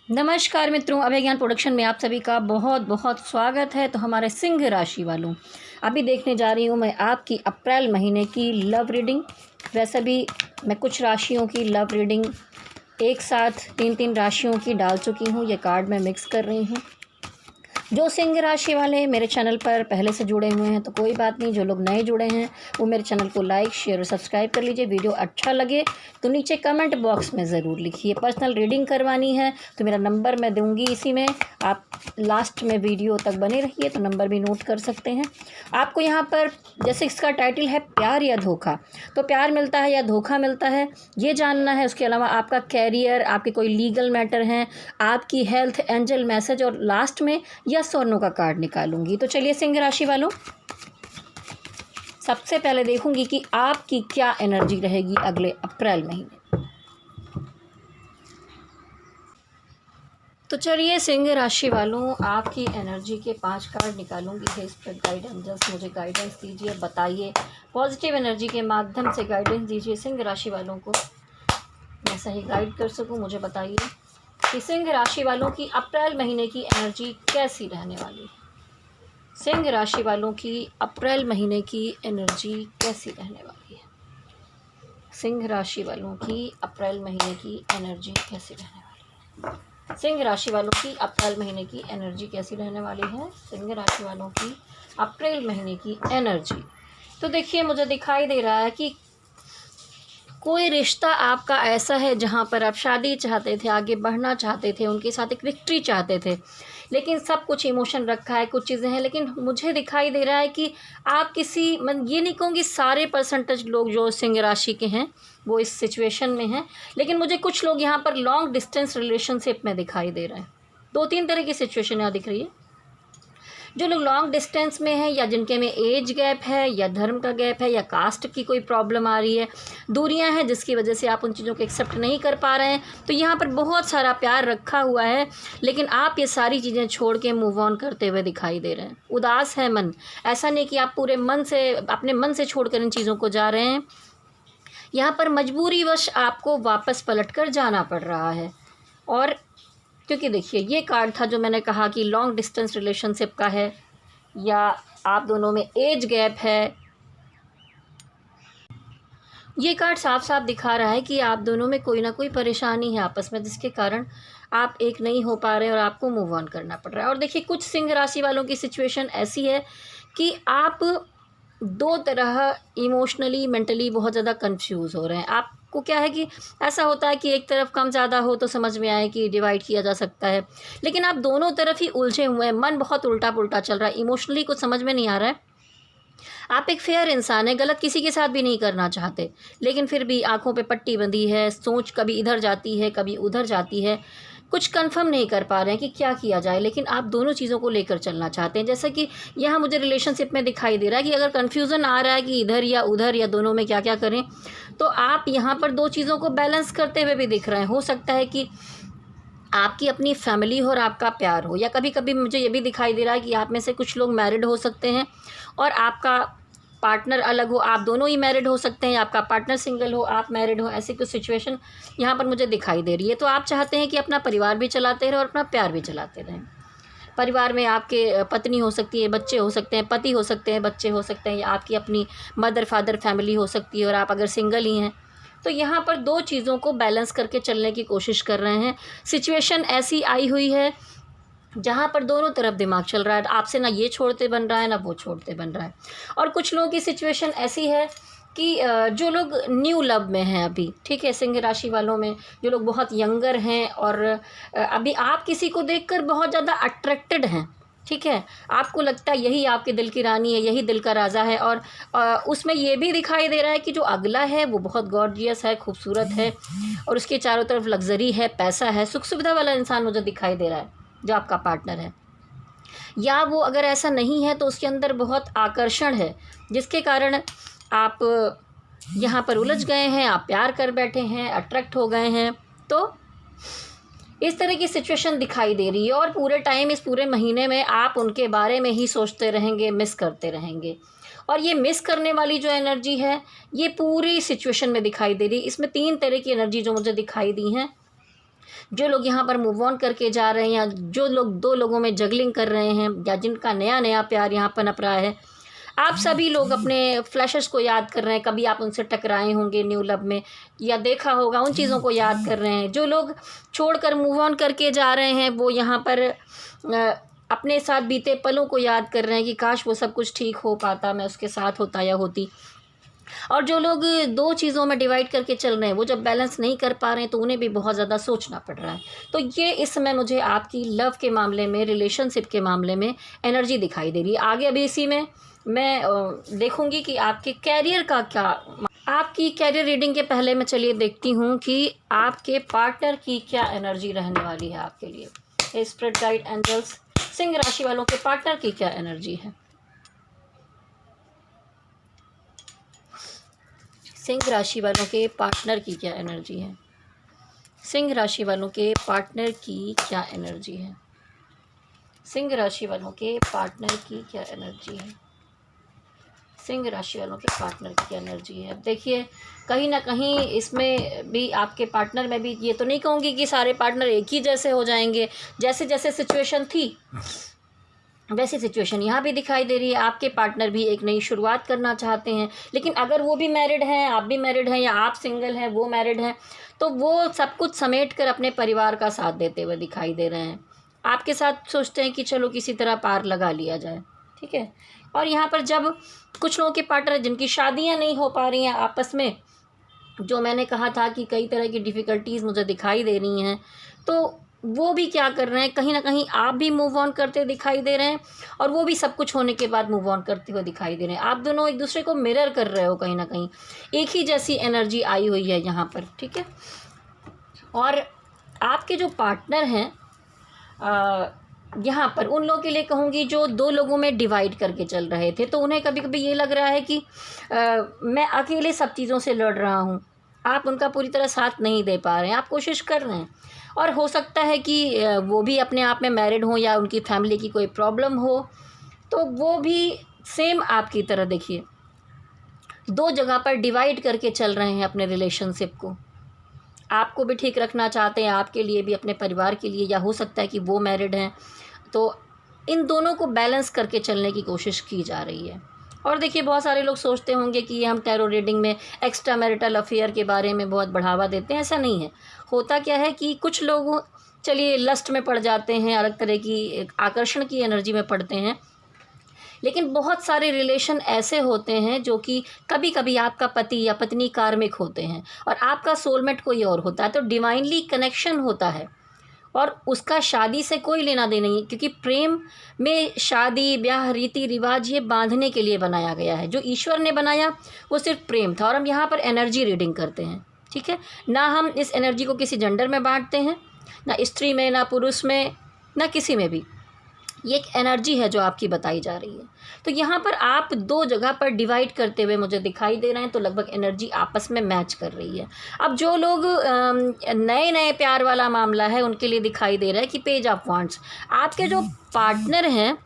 नमस्कार मित्रों, अभय ज्ञान प्रोडक्शन में आप सभी का बहुत बहुत स्वागत है। तो हमारे सिंह राशि वालों, अभी देखने जा रही हूँ मैं आपकी अप्रैल महीने की लव रीडिंग। वैसे भी मैं कुछ राशियों की लव रीडिंग एक साथ तीन राशियों की डाल चुकी हूँ। ये कार्ड मैं मिक्स कर रही हूँ। जो सिंह राशि वाले मेरे चैनल पर पहले से जुड़े हुए हैं तो कोई बात नहीं, जो लोग नए जुड़े हैं वो मेरे चैनल को लाइक शेयर और सब्सक्राइब कर लीजिए। वीडियो अच्छा लगे तो नीचे कमेंट बॉक्स में ज़रूर लिखिए। पर्सनल रीडिंग करवानी है तो मेरा नंबर मैं दूंगी इसी में, आप लास्ट में वीडियो तक बने रहिए तो नंबर भी नोट कर सकते हैं। आपको यहाँ पर जैसे इसका टाइटल है प्यार या धोखा, तो प्यार मिलता है या धोखा मिलता है ये जानना है। उसके अलावा आपका कैरियर, आपके कोई लीगल मैटर हैं, आपकी हेल्थ, एंजल मैसेज और लास्ट में यस और नो का कार्ड निकालूंगी। तो चलिए सिंह राशि वालों, सबसे पहले देखूंगी कि आपकी क्या एनर्जी रहेगी अगले अप्रैल महीने। तो चलिए सिंह राशि वालों, आपकी एनर्जी के 5 कार्ड निकालूंगी। है इस पर गाइडेंस, मुझे गाइडेंस दीजिए, बताइए, पॉजिटिव एनर्जी के माध्यम से गाइडेंस दीजिए सिंह राशि वालों को। मैं सही गाइड कर सकूं, मुझे बताइए कि सिंह राशि वालों की अप्रैल महीने की एनर्जी कैसी रहने वाली है। सिंह राशि वालों की अप्रैल महीने की एनर्जी कैसी रहने वाली है। सिंह राशि वालों की अप्रैल महीने की एनर्जी कैसी रहने वाली है। सिंह राशि वालों की अप्रैल महीने की एनर्जी कैसी रहने वाली है। सिंह राशि वालों की अप्रैल महीने की एनर्जी। तो देखिए, मुझे दिखाई दे रहा है कि कोई रिश्ता आपका ऐसा है जहाँ पर आप शादी चाहते थे, आगे बढ़ना चाहते थे, उनके साथ एक विक्ट्री चाहते थे, लेकिन सब कुछ इमोशन रखा है, कुछ चीज़ें हैं। लेकिन मुझे दिखाई दे रहा है कि आप किसी, मैं ये नहीं कहूँगी सारे परसेंटेज लोग जो सिंह राशि के हैं वो इस सिचुएशन में हैं, लेकिन मुझे कुछ लोग यहाँ पर लॉन्ग डिस्टेंस रिलेशनशिप में दिखाई दे रहे हैं। 2-3 तरह की सिचुएशन यहाँ दिख रही है। जो लोग लॉन्ग डिस्टेंस में हैं, या जिनके में एज गैप है, या धर्म का गैप है, या कास्ट की कोई प्रॉब्लम आ रही है, दूरियां हैं जिसकी वजह से आप उन चीज़ों को एक्सेप्ट नहीं कर पा रहे हैं, तो यहाँ पर बहुत सारा प्यार रखा हुआ है, लेकिन आप ये सारी चीज़ें छोड़ के मूव ऑन करते हुए दिखाई दे रहे हैं। उदास है मन, ऐसा नहीं कि आप पूरे मन से, अपने मन से छोड़कर इन चीज़ों को जा रहे हैं। यहाँ पर मजबूरीवश आपको वापस पलट कर जाना पड़ रहा है। और क्योंकि देखिए, ये कार्ड था जो मैंने कहा कि लॉन्ग डिस्टेंस रिलेशनशिप का है, या आप दोनों में एज गैप है। ये कार्ड साफ साफ दिखा रहा है कि आप दोनों में कोई ना कोई परेशानी है आपस में, जिसके कारण आप एक नहीं हो पा रहे और आपको मूव ऑन करना पड़ रहा है। और देखिए, कुछ सिंह राशि वालों की सिचुएशन ऐसी है कि आप दो तरह इमोशनली, मेंटली बहुत ज़्यादा कंफ्यूज हो रहे हैं। आपको क्या है कि ऐसा होता है कि एक तरफ कम ज़्यादा हो तो समझ में आए कि डिवाइड किया जा सकता है, लेकिन आप दोनों तरफ ही उलझे हुए हैं। मन बहुत उल्टा पुल्टा चल रहा है, इमोशनली कुछ समझ में नहीं आ रहा है। आप एक फेयर इंसान है, गलत किसी के साथ भी नहीं करना चाहते, लेकिन फिर भी आंखों पे पट्टी बंधी है, सोच कभी इधर जाती है कभी उधर जाती है, कुछ कंफर्म नहीं कर पा रहे हैं कि क्या किया जाए, लेकिन आप दोनों चीज़ों को लेकर चलना चाहते हैं। जैसा कि यहाँ मुझे रिलेशनशिप में दिखाई दे रहा है कि अगर कन्फ्यूज़न आ रहा है कि इधर या उधर या दोनों में क्या क्या करें, तो आप यहाँ पर दो चीज़ों को बैलेंस करते हुए भी दिख रहे हैं। हो सकता है कि आपकी अपनी फैमिली हो और आपका प्यार हो, या कभी कभी मुझे ये भी दिखाई दे रहा है कि आप में से कुछ लोग मैरिड हो सकते हैं और आपका पार्टनर अलग हो। आप दोनों ही मैरिड हो सकते हैं, आपका पार्टनर सिंगल हो, आप मैरिड हो, ऐसी कुछ सिचुएशन यहाँ पर मुझे दिखाई दे रही है। तो आप चाहते हैं कि अपना परिवार भी चलाते रहें और अपना प्यार भी चलाते रहें। परिवार में आपके पत्नी हो सकती है, बच्चे हो सकते हैं, पति हो सकते हैं, बच्चे हो सकते हैं, या आपकी अपनी मदर फादर फैमिली हो सकती है, और आप अगर सिंगल ही हैं तो यहाँ पर दो चीज़ों को बैलेंस करके चलने की कोशिश कर रहे हैं। सिचुएशन ऐसी आई हुई है जहाँ पर दोनों तरफ दिमाग चल रहा है, आपसे ना ये छोड़ते बन रहा है ना वो छोड़ते बन रहा है। और कुछ लोगों की सिचुएशन ऐसी है कि जो लोग न्यू लव में हैं अभी, ठीक है, सिंह राशि वालों में जो लोग बहुत यंगर हैं और अभी आप किसी को देखकर बहुत ज़्यादा अट्रैक्टेड हैं, ठीक है, आपको लगता है यही आपके दिल की रानी है, यही दिल का राजा है। और उसमें ये भी दिखाई दे रहा है कि जो अगला है वो बहुत गॉर्जियस है, खूबसूरत है, और उसके चारों तरफ लग्जरी है, पैसा है, सुख सुविधा वाला इंसान मुझे दिखाई दे रहा है जो आपका पार्टनर है। या वो अगर ऐसा नहीं है तो उसके अंदर बहुत आकर्षण है, जिसके कारण आप यहाँ पर उलझ गए हैं, आप प्यार कर बैठे हैं, अट्रैक्ट हो गए हैं। तो इस तरह की सिचुएशन दिखाई दे रही है, और पूरे टाइम, इस पूरे महीने में आप उनके बारे में ही सोचते रहेंगे, मिस करते रहेंगे। और ये मिस करने वाली जो एनर्जी है ये पूरी सिचुएशन में दिखाई दे रही है। इसमें 3 तरह की एनर्जी जो मुझे दिखाई दी हैं, जो लोग यहाँ पर मूव ऑन करके जा रहे हैं, या जो लोग 2 लोगों में जगलिंग कर रहे हैं, या जिनका नया नया प्यार यहाँ पनप रहा है, आप सभी लोग अपने फ्लैशेस को याद कर रहे हैं। कभी आप उनसे टकराए होंगे न्यू लव में, या देखा होगा, उन चीज़ों को याद कर रहे हैं। जो लोग छोड़कर मूव ऑन करके जा रहे हैं, वो यहाँ पर अपने साथ बीते पलों को याद कर रहे हैं कि काश वो सब कुछ ठीक हो पाता, मैं उसके साथ होता या होती। और जो लोग 2 चीज़ों में डिवाइड करके चल रहे हैं, वो जब बैलेंस नहीं कर पा रहे हैं, तो उन्हें भी बहुत ज़्यादा सोचना पड़ रहा है। तो ये इस समय मुझे आपकी लव के मामले में, रिलेशनशिप के मामले में एनर्जी दिखाई दे रही है। आगे अभी इसी में मैं देखूंगी कि आपके कैरियर का क्या। आपकी कैरियर रीडिंग के पहले मैं चलिए देखती हूँ कि आपके पार्टनर की क्या एनर्जी रहने वाली है आपके लिए। स्पिरिट गाइड एंजल्स, सिंह राशि वालों के पार्टनर की क्या एनर्जी है। सिंह राशि वालों के पार्टनर की क्या एनर्जी है। सिंह राशि वालों के पार्टनर की क्या एनर्जी है। सिंह राशि वालों के पार्टनर की क्या एनर्जी है। सिंह राशि वालों के पार्टनर की एनर्जी है। देखिए, कहीं ना कहीं इसमें भी आपके पार्टनर में भी, ये तो नहीं कहूँगी कि सारे पार्टनर एक ही जैसे हो जाएंगे। जैसे जैसे सिचुएशन थी वैसी सिचुएशन यहाँ भी दिखाई दे रही है। आपके पार्टनर भी एक नई शुरुआत करना चाहते हैं, लेकिन अगर वो भी मैरिड हैं, आप भी मैरिड हैं, या आप सिंगल हैं, वो मैरिड हैं, तो वो सब कुछ समेट कर अपने परिवार का साथ देते हुए दिखाई दे रहे हैं। आपके साथ सोचते हैं कि चलो किसी तरह पार लगा लिया जाए, ठीक है। और यहाँ पर जब कुछ लोगों के पार्टनर जिनकी शादियाँ नहीं हो पा रही हैं आपस में, जो मैंने कहा था कि कई तरह की डिफ़िकल्टीज़ मुझे दिखाई दे रही हैं, तो वो भी क्या कर रहे हैं, कहीं ना कहीं आप भी मूव ऑन करते दिखाई दे रहे हैं, और वो भी सब कुछ होने के बाद मूव ऑन करते हुए दिखाई दे रहे हैं। आप दोनों एक दूसरे को मिरर कर रहे हो, कहीं ना कहीं एक ही जैसी एनर्जी आई हुई है यहाँ पर, ठीक है। और आपके जो पार्टनर हैं यहाँ पर, उन लोगों के लिए कहूँगी जो 2 लोगों में डिवाइड करके चल रहे थे, तो उन्हें कभी कभी ये लग रहा है कि मैं अकेले सब चीज़ों से लड़ रहा हूँ। आप उनका पूरी तरह साथ नहीं दे पा रहे हैं, आप कोशिश कर रहे हैं। और हो सकता है कि वो भी अपने आप में मैरिड हों, या उनकी फैमिली की कोई प्रॉब्लम हो, तो वो भी सेम आपकी तरह, देखिए, 2 जगह पर डिवाइड करके चल रहे हैं अपने रिलेशनशिप को। आपको भी ठीक रखना चाहते हैं, आपके लिए भी, अपने परिवार के लिए, या हो सकता है कि वो मैरिड हैं, तो इन दोनों को बैलेंस करके चलने की कोशिश की जा रही है। और देखिए, बहुत सारे लोग सोचते होंगे कि हम टैरो रीडिंग में एक्स्ट्रा मैरिटल अफेयर के बारे में बहुत बढ़ावा देते हैं। ऐसा नहीं है। होता क्या है कि कुछ लोग, चलिए, लस्ट में पड़ जाते हैं, अलग तरह की आकर्षण की एनर्जी में पड़ते हैं, लेकिन बहुत सारे रिलेशन ऐसे होते हैं जो कि कभी कभी आपका पति या पत्नी कार्मिक होते हैं, और आपका सोलमेट कोई और होता है। तो डिवाइनली कनेक्शन होता है, और उसका शादी से कोई लेना देना नहीं, क्योंकि प्रेम में शादी, ब्याह, रीति रिवाज ये बांधने के लिए बनाया गया है। जो ईश्वर ने बनाया वो सिर्फ प्रेम था। और हम यहाँ पर एनर्जी रीडिंग करते हैं, ठीक है ना। हम इस एनर्जी को किसी जेंडर में बांटते हैं, ना स्त्री में, ना पुरुष में, ना किसी में भी। ये एक एनर्जी है जो आपकी बताई जा रही है। तो यहाँ पर आप 2 जगह पर डिवाइड करते हुए मुझे दिखाई दे रहे हैं, तो लगभग एनर्जी आपस में मैच कर रही है। अब जो लोग नए नए प्यार वाला मामला है, उनके लिए दिखाई दे रहा है कि पेज ऑफ वांड्स। आपके जो पार्टनर हैं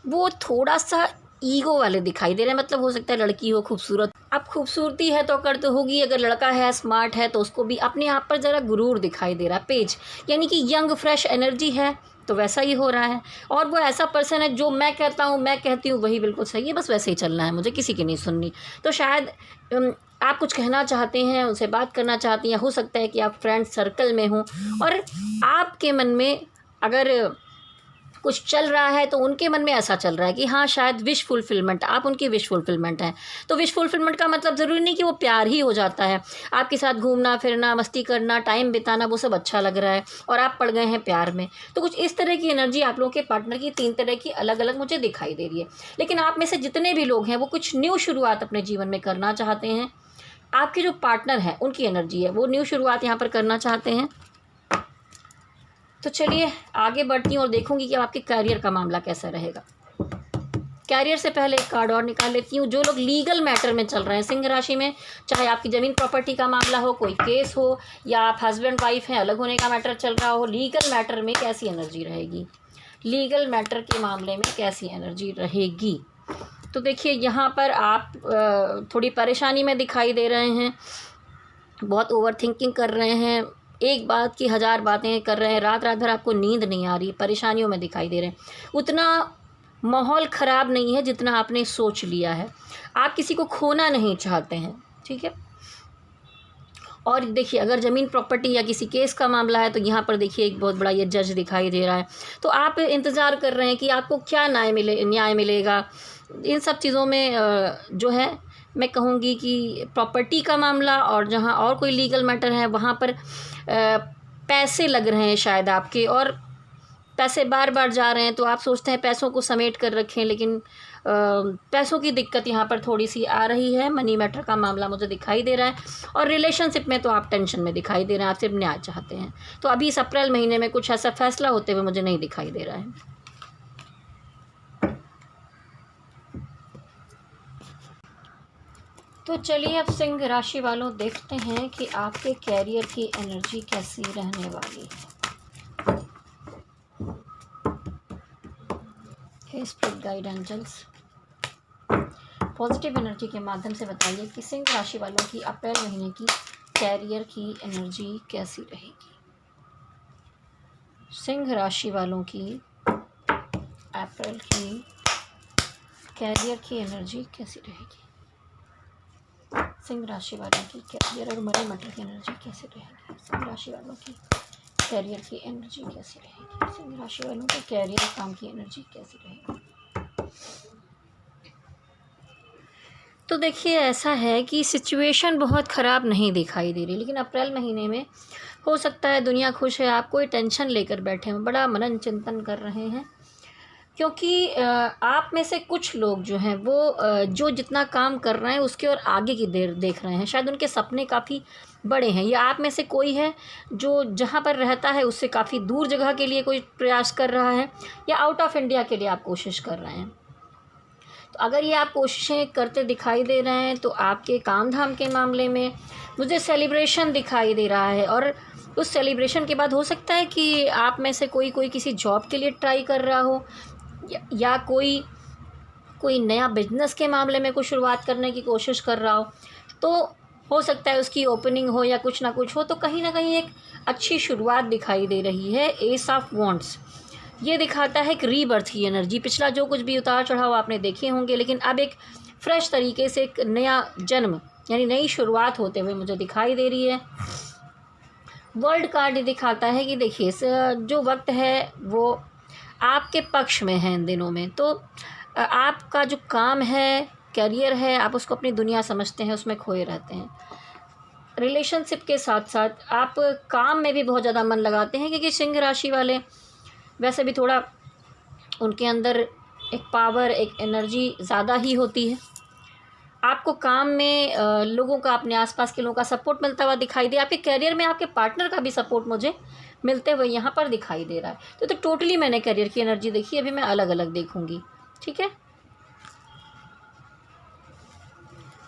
वो थोड़ा सा ईगो वाले दिखाई दे रहे हैं। मतलब हो सकता है लड़की हो खूबसूरत, अब खूबसूरती है तो अकड़ तो होगी, अगर लड़का है स्मार्ट है तो उसको भी अपने आप पर ज़रा गुरूर दिखाई दे रहा है। पेज यानी कि यंग फ्रेश एनर्जी है, तो वैसा ही हो रहा है। और वो ऐसा पर्सन है जो मैं कहता हूँ, मैं कहती हूँ, वही बिल्कुल सही है, बस वैसे ही चलना है, मुझे किसी की नहीं सुननी। तो शायद आप कुछ कहना चाहते हैं, उनसे बात करना चाहती हैं, हो सकता है कि आप फ्रेंड सर्कल में हों, और आपके मन में अगर कुछ चल रहा है तो उनके मन में ऐसा चल रहा है कि हाँ, शायद विश फुलफिलमेंट, आप उनकी विश फुलफिलमेंट हैं। तो विश फुलफिलमेंट का मतलब ज़रूरी नहीं कि वो प्यार ही हो जाता है। आपके साथ घूमना फिरना, मस्ती करना, टाइम बिताना, वो सब अच्छा लग रहा है, और आप पड़ गए हैं प्यार में। तो कुछ इस तरह की एनर्जी आप लोगों के पार्टनर की 3 तरह की अलग अलग मुझे दिखाई दे रही है। लेकिन आप में से जितने भी लोग हैं वो कुछ न्यू शुरुआत अपने जीवन में करना चाहते हैं। आपके जो पार्टनर हैं उनकी एनर्जी है, वो न्यू शुरुआत यहाँ पर करना चाहते हैं। तो चलिए आगे बढ़ती हूँ और देखूंगी कि आपके करियर का मामला कैसा रहेगा। कैरियर से पहले एक कार्ड और निकाल लेती हूँ। जो लोग लीगल मैटर में चल रहे हैं सिंह राशि में, चाहे आपकी ज़मीन प्रॉपर्टी का मामला हो, कोई केस हो, या आप हस्बैंड वाइफ हैं, अलग होने का मैटर चल रहा हो, लीगल मैटर में कैसी एनर्जी रहेगी, लीगल मैटर के मामले में कैसी एनर्जी रहेगी। तो देखिए, यहाँ पर आप थोड़ी परेशानी में दिखाई दे रहे हैं, बहुत ओवर थिंकिंग कर रहे हैं, एक बात की हज़ार बातें कर रहे हैं, रात रात भर आपको नींद नहीं आ रही, परेशानियों में दिखाई दे रहे हैं। उतना माहौल ख़राब नहीं है जितना आपने सोच लिया है। आप किसी को खोना नहीं चाहते हैं, ठीक है। और देखिए, अगर ज़मीन प्रॉपर्टी या किसी केस का मामला है तो यहाँ पर देखिए एक बहुत बड़ा ये जज दिखाई दे रहा है। तो आप इंतज़ार कर रहे हैं कि आपको क्या न्याय मिलेगा। इन सब चीज़ों में जो है मैं कहूँगी कि प्रॉपर्टी का मामला और जहाँ और कोई लीगल मैटर है वहाँ पर पैसे लग रहे हैं शायद आपके, और पैसे बार बार जा रहे हैं। तो आप सोचते हैं पैसों को समेट कर रखें, लेकिन पैसों की दिक्कत यहाँ पर थोड़ी सी आ रही है। मनी मैटर का मामला मुझे दिखाई दे रहा है, और रिलेशनशिप में तो आप टेंशन में दिखाई दे रहे हैं, आप सिर्फ न्याय चाहते हैं। तो अभी इस अप्रैल महीने में कुछ ऐसा फैसला होते हुए मुझे नहीं दिखाई दे रहा है। तो चलिए अब सिंह राशि वालों देखते हैं कि आपके कैरियर की एनर्जी कैसी रहने वाली है। Spirit guide angels positive energy के माध्यम से बताइए कि सिंह राशि वालों की अप्रैल महीने की कैरियर की एनर्जी कैसी रहेगी। सिंह राशि वालों की अप्रैल की कैरियर की एनर्जी कैसी रहेगी। सिंह राशि वालों की कैरियर और मनी मैटर की एनर्जी कैसी रहेगी। सिंह राशि वालों की कैरियर की एनर्जी कैसी रहेगी। सिंह राशि वालों के कैरियर और काम की एनर्जी कैसी रहेगी। तो देखिए, ऐसा है कि सिचुएशन बहुत ख़राब नहीं दिखाई दे रही, लेकिन अप्रैल महीने में हो सकता है दुनिया खुश है, आप कोई टेंशन लेकर बैठे हैं, बड़ा मनन चिंतन कर रहे हैं। क्योंकि आप में से कुछ लोग जो हैं वो जो जितना काम कर रहे हैं उसके और आगे की देख रहे हैं। शायद उनके सपने काफ़ी बड़े हैं, या आप में से कोई है जो जहाँ पर रहता है उससे काफ़ी दूर जगह के लिए कोई प्रयास कर रहा है, या आउट ऑफ इंडिया के लिए आप कोशिश कर रहे हैं। तो अगर ये आप कोशिशें करते दिखाई दे रहे हैं तो आपके काम धाम के मामले में मुझे सेलिब्रेशन दिखाई दे रहा है। और उस सेलिब्रेशन के बाद हो सकता है कि आप में से कोई किसी जॉब के लिए ट्राई कर रहा हो, या कोई नया बिजनेस के मामले में कुछ शुरुआत करने की कोशिश कर रहा हो। तो हो सकता है उसकी ओपनिंग हो या कुछ ना कुछ हो, तो कहीं ना कहीं एक अच्छी शुरुआत दिखाई दे रही है। एस ऑफ वॉन्ड्स ये दिखाता है कि रीबर्थ की एनर्जी। पिछला जो कुछ भी उतार चढ़ाव आपने देखे होंगे, लेकिन अब एक फ्रेश तरीके से एक नया जन्म यानी नई शुरुआत होते हुए मुझे दिखाई दे रही है। वर्ल्ड कार्ड दिखाता है कि देखिए जो वक्त है वो आपके पक्ष में है इन दिनों में। तो आपका जो काम है, करियर है, आप उसको अपनी दुनिया समझते हैं, उसमें खोए रहते हैं। रिलेशनशिप के साथ साथ आप काम में भी बहुत ज़्यादा मन लगाते हैं, क्योंकि सिंह राशि वाले वैसे भी थोड़ा उनके अंदर एक पावर, एक एनर्जी ज़्यादा ही होती है। आपको काम में लोगों का, अपने आसपास के लोगों का सपोर्ट मिलता हुआ दिखाई दे। आपके करियर में आपके पार्टनर का भी सपोर्ट मुझे मिलते हुए यहाँ पर दिखाई दे रहा है। तो टोटली मैंने करियर की एनर्जी देखी, अभी मैं अलग अलग देखूँगी, ठीक है।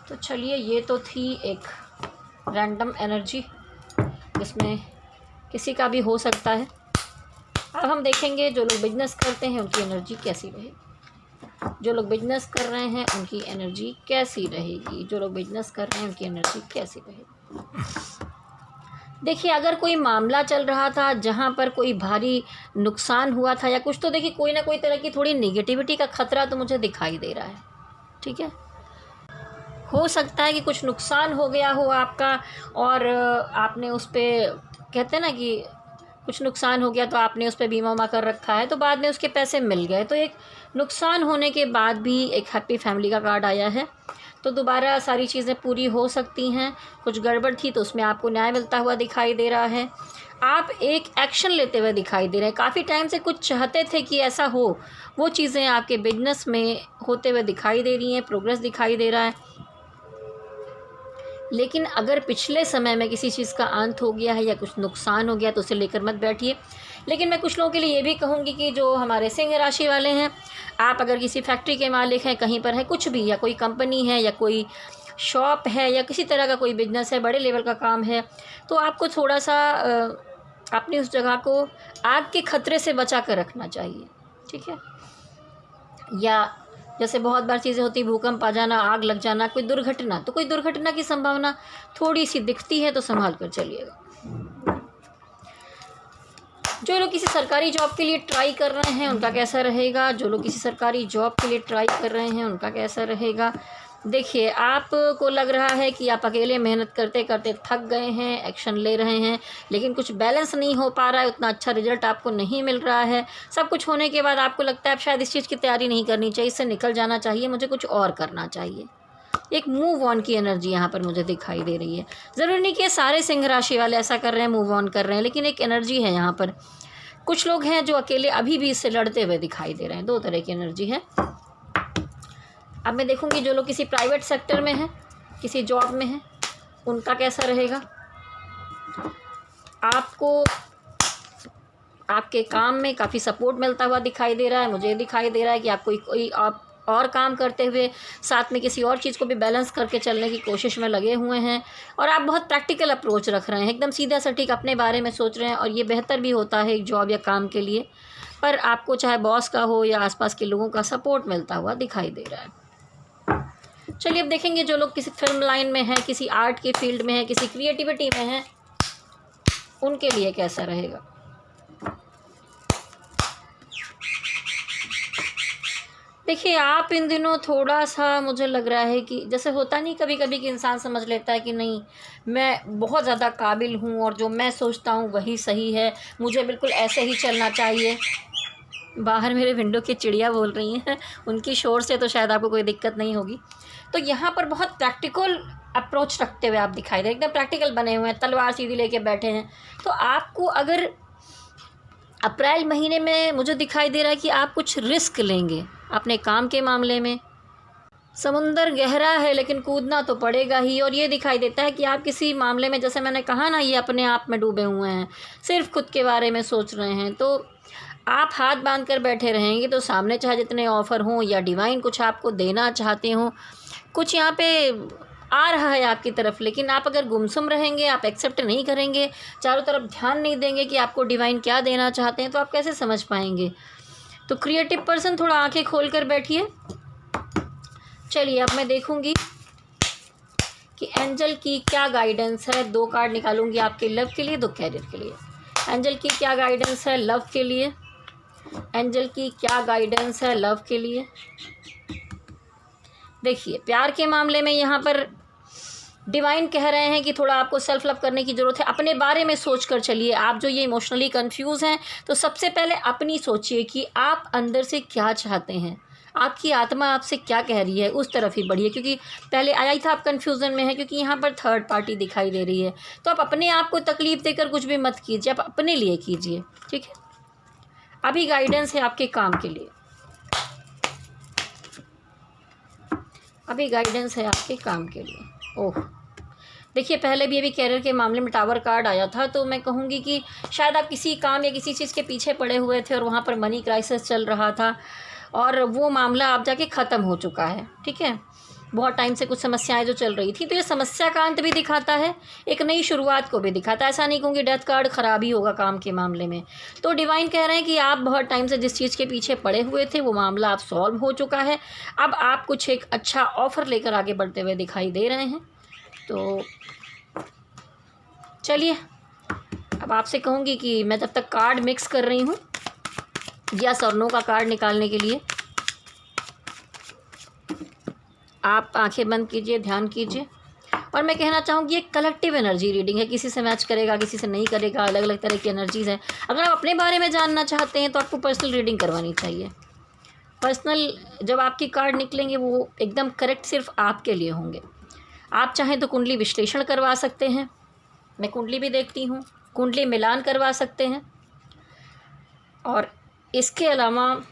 तो चलिए, ये तो थी एक रैंडम एनर्जी जिसमें किसी का भी हो सकता है। अब हम देखेंगे जो लोग बिजनेस करते हैं उनकी एनर्जी कैसी रहेगी। जो लोग बिजनेस कर रहे हैं उनकी एनर्जी कैसी रहेगी। जो लोग बिजनेस कर रहे हैं उनकी एनर्जी कैसी रहेगी। देखिए, अगर कोई मामला चल रहा था जहाँ पर कोई भारी नुकसान हुआ था या कुछ, तो देखिए कोई ना कोई तरह की थोड़ी नेगेटिविटी का खतरा तो मुझे दिखाई दे रहा है, ठीक है। हो सकता है कि कुछ नुकसान हो गया हो आपका, और आपने उस पर, कहते हैं ना कि कुछ नुकसान हो गया तो आपने उस पर बीमा कर रखा है, तो बाद में उसके पैसे मिल गए। तो एक नुकसान होने के बाद भी एक हैप्पी फैमिली का कार्ड आया है, तो दोबारा सारी चीज़ें पूरी हो सकती हैं। कुछ गड़बड़ थी तो उसमें आपको न्याय मिलता हुआ दिखाई दे रहा है। आप एक एक्शन लेते हुए दिखाई दे रहे हैं। काफ़ी टाइम से कुछ चाहते थे कि ऐसा हो, वो चीज़ें आपके बिजनेस में होते हुए दिखाई दे रही हैं, प्रोग्रेस दिखाई दे रहा है। लेकिन अगर पिछले समय में किसी चीज़ का अंत हो गया है या कुछ नुकसान हो गया तो उसे लेकर मत बैठिए। लेकिन मैं कुछ लोगों के लिए ये भी कहूँगी कि जो हमारे सिंह राशि वाले हैं, आप अगर किसी फैक्ट्री के मालिक हैं, कहीं पर है कुछ भी, या कोई कंपनी है या कोई शॉप है या किसी तरह का कोई बिजनेस है, बड़े लेवल का काम है, तो आपको थोड़ा सा अपनी उस जगह को आग के खतरे से बचा कर रखना चाहिए, ठीक है। या जैसे बहुत बार चीज़ें होती, भूकंप आ जाना, आग लग जाना, कोई दुर्घटना, तो कोई दुर्घटना की संभावना थोड़ी सी दिखती है, तो संभाल कर चलिएगा। जो लोग किसी सरकारी जॉब के लिए ट्राई कर रहे हैं उनका कैसा रहेगा, जो लोग किसी सरकारी जॉब के लिए ट्राई कर रहे हैं उनका कैसा रहेगा। देखिए, आपको लग रहा है कि आप अकेले मेहनत करते करते थक गए हैं, एक्शन ले रहे हैं, लेकिन कुछ बैलेंस नहीं हो पा रहा है, उतना अच्छा रिजल्ट आपको नहीं मिल रहा है। सब कुछ होने के बाद आपको लगता है अब शायद इस चीज़ की तैयारी नहीं करनी चाहिए, इससे निकल जाना चाहिए, मुझे कुछ और करना चाहिए। एक मूव ऑन की एनर्जी यहाँ पर मुझे दिखाई दे रही है। ज़रूरी नहीं कि सारे सिंह राशि वाले ऐसा कर रहे हैं, मूव ऑन कर रहे हैं, लेकिन एक एनर्जी है यहाँ पर। कुछ लोग हैं जो अकेले अभी भी इससे लड़ते हुए दिखाई दे रहे हैं। दो तरह की एनर्जी है। अब मैं देखूंगी जो लोग किसी प्राइवेट सेक्टर में हैं, किसी जॉब में हैं, उनका कैसा रहेगा। आपको आपके काम में काफ़ी सपोर्ट मिलता हुआ दिखाई दे रहा है। मुझे दिखाई दे रहा है कि आप कोई आप और काम करते हुए साथ में किसी और चीज़ को भी बैलेंस करके चलने की कोशिश में लगे हुए हैं, और आप बहुत प्रैक्टिकल अप्रोच रख रहे हैं, एकदम सीधा सटीक अपने बारे में सोच रहे हैं, और ये बेहतर भी होता है एक जॉब या काम के लिए। पर आपको चाहे बॉस का हो या आसपास के लोगों का सपोर्ट मिलता हुआ दिखाई दे रहा है। चलिए अब देखेंगे जो लोग किसी फिल्म लाइन में हैं, किसी आर्ट के फील्ड में हैं, किसी क्रिएटिविटी में हैं, उनके लिए कैसा रहेगा। देखिए, आप इन दिनों थोड़ा सा मुझे लग रहा है कि जैसे होता नहीं कभी कभी कि इंसान समझ लेता है कि नहीं, मैं बहुत ज़्यादा काबिल हूँ और जो मैं सोचता हूँ वही सही है, मुझे बिल्कुल ऐसे ही चलना चाहिए। बाहर मेरे विंडो की चिड़िया बोल रही हैं, उनकी शोर से तो शायद आपको कोई दिक्कत नहीं होगी। तो यहाँ पर बहुत प्रैक्टिकल अप्रोच रखते हुए आप दिखाई दे, एकदम प्रैक्टिकल बने हुए हैं, तलवार सीधी लेके बैठे हैं। तो आपको अगर अप्रैल महीने में मुझे दिखाई दे रहा है कि आप कुछ रिस्क लेंगे अपने काम के मामले में। समुंदर गहरा है लेकिन कूदना तो पड़ेगा ही, और ये दिखाई देता है कि आप किसी मामले में, जैसे मैंने कहा ना, ये अपने आप में डूबे हुए हैं, सिर्फ खुद के बारे में सोच रहे हैं। तो आप हाथ बांध कर बैठे रहेंगे तो सामने चाहे जितने ऑफ़र हों या डिवाइन कुछ आपको देना चाहते हों, कुछ यहाँ पे आ रहा है आपकी तरफ, लेकिन आप अगर गुमसुम रहेंगे, आप एक्सेप्ट नहीं करेंगे, चारों तरफ ध्यान नहीं देंगे कि आपको डिवाइन क्या देना चाहते हैं, तो आप कैसे समझ पाएंगे। तो क्रिएटिव पर्सन थोड़ा आंखें खोल कर बैठिए। चलिए अब मैं देखूंगी कि एंजल की क्या गाइडेंस है। 2 कार्ड निकालूंगी आपके लव के लिए, 2 कैरियर के लिए। एंजल की क्या गाइडेंस है लव के लिए, एंजल की क्या गाइडेंस है लव के लिए। देखिए, प्यार के मामले में यहाँ पर डिवाइन कह रहे हैं कि थोड़ा आपको सेल्फ लव करने की ज़रूरत है। अपने बारे में सोच कर चलिए। आप जो ये इमोशनली कंफ्यूज हैं, तो सबसे पहले अपनी सोचिए कि आप अंदर से क्या चाहते हैं, आपकी आत्मा आपसे क्या कह रही है, उस तरफ ही बढ़िए। क्योंकि पहले आया ही था आप कन्फ्यूज़न में है, क्योंकि यहाँ पर थर्ड पार्टी दिखाई दे रही है। तो आप अपने आप को तकलीफ़ देकर कुछ भी मत कीजिए, आप अपने लिए कीजिए, ठीक है। अभी गाइडेंस है आपके काम के लिए, अभी गाइडेंस है आपके काम के लिए। ओह, देखिए, पहले भी अभी कैरियर के मामले में टावर कार्ड आया था, तो मैं कहूँगी कि शायद आप किसी काम या किसी चीज़ के पीछे पड़े हुए थे और वहाँ पर मनी क्राइसिस चल रहा था, और वो मामला आप जाके ख़त्म हो चुका है, ठीक है। बहुत टाइम से कुछ समस्याएं जो चल रही थी, तो ये समस्या का अंत भी दिखाता है, एक नई शुरुआत को भी दिखाता है। ऐसा नहीं कहूँगी डेथ कार्ड ख़राब ही होगा काम के मामले में। तो डिवाइन कह रहे हैं कि आप बहुत टाइम से जिस चीज़ के पीछे पड़े हुए थे, वो मामला आप सॉल्व हो चुका है। अब आप कुछ एक अच्छा ऑफ़र लेकर आगे बढ़ते हुए दिखाई दे रहे हैं। तो चलिए, अब आपसे कहूँगी कि मैं जब तक कार्ड मिक्स कर रही हूँ यस और नो का कार्ड निकालने के लिए, आप आंखें बंद कीजिए, ध्यान कीजिए। और मैं कहना चाहूँगी ये कलेक्टिव एनर्जी रीडिंग है, किसी से मैच करेगा, किसी से नहीं करेगा, अलग अलग तरह की एनर्जीज़ हैं। अगर आप अपने बारे में जानना चाहते हैं तो आपको पर्सनल रीडिंग करवानी चाहिए। पर्सनल जब आपकी कार्ड निकलेंगे वो एकदम करेक्ट सिर्फ आपके लिए होंगे। आप चाहें तो कुंडली विश्लेषण करवा सकते हैं, मैं कुंडली भी देखती हूँ, कुंडली मिलान करवा सकते हैं। और इसके अलावा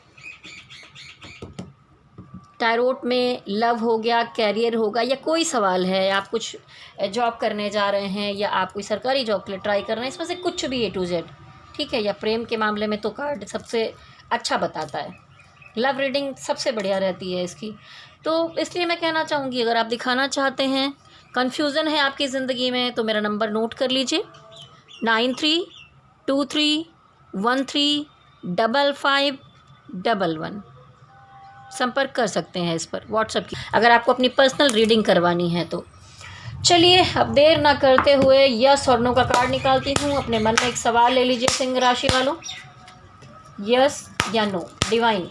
टैरोट में लव हो गया, कैरियर होगा, या कोई सवाल है, आप कुछ जॉब करने जा रहे हैं या आप कोई सरकारी जॉब के लिए ट्राई कर रहे हैं, इसमें से कुछ भी A to Z, ठीक है। या प्रेम के मामले में तो कार्ड सबसे अच्छा बताता है, लव रीडिंग सबसे बढ़िया रहती है इसकी। तो इसलिए मैं कहना चाहूँगी, अगर आप दिखाना चाहते हैं, कन्फ्यूज़न है आपकी ज़िंदगी में, तो मेरा नंबर नोट कर लीजिए, 9323135511। संपर्क कर सकते हैं इस पर व्हाट्सएप की, अगर आपको अपनी पर्सनल रीडिंग करवानी है तो। चलिए अब देर ना करते हुए यस और नो का कार्ड निकालती हूँ। अपने मन में एक सवाल ले लीजिए सिंह राशि वालों, यस या नो। डिवाइन,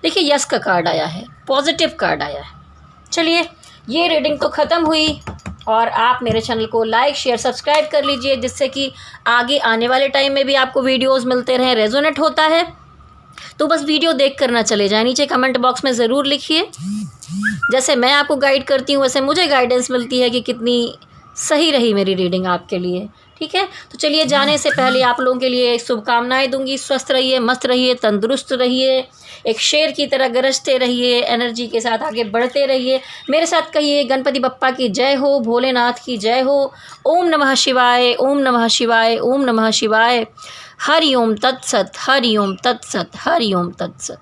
देखिए यस का कार्ड आया है, पॉजिटिव कार्ड आया है। चलिए ये रीडिंग तो ख़त्म हुई और आप मेरे चैनल को लाइक शेयर सब्सक्राइब कर लीजिए, जिससे कि आगे आने वाले टाइम में भी आपको वीडियोस मिलते रहें। रेजोनेट होता है तो बस वीडियो देख कर ना चले जाए, नीचे कमेंट बॉक्स में ज़रूर लिखिए। जैसे मैं आपको गाइड करती हूँ वैसे मुझे गाइडेंस मिलती है कि कितनी सही रही मेरी रीडिंग आपके लिए। ठीक है, तो चलिए जाने से पहले आप लोगों के लिए शुभकामनाएं दूंगी। स्वस्थ रहिए, मस्त रहिए, तंदुरुस्त रहिए, एक शेर की तरह गरजते रहिए, एनर्जी के साथ आगे बढ़ते रहिए। मेरे साथ कहिए गणपति बप्पा की जय हो, भोलेनाथ की जय हो। ओम नमः शिवाय, ओम नमः शिवाय, ओम नमः शिवाय। हरि ओम तत्सत, हरि ओम तत्सत, हरि ओम तत्सत।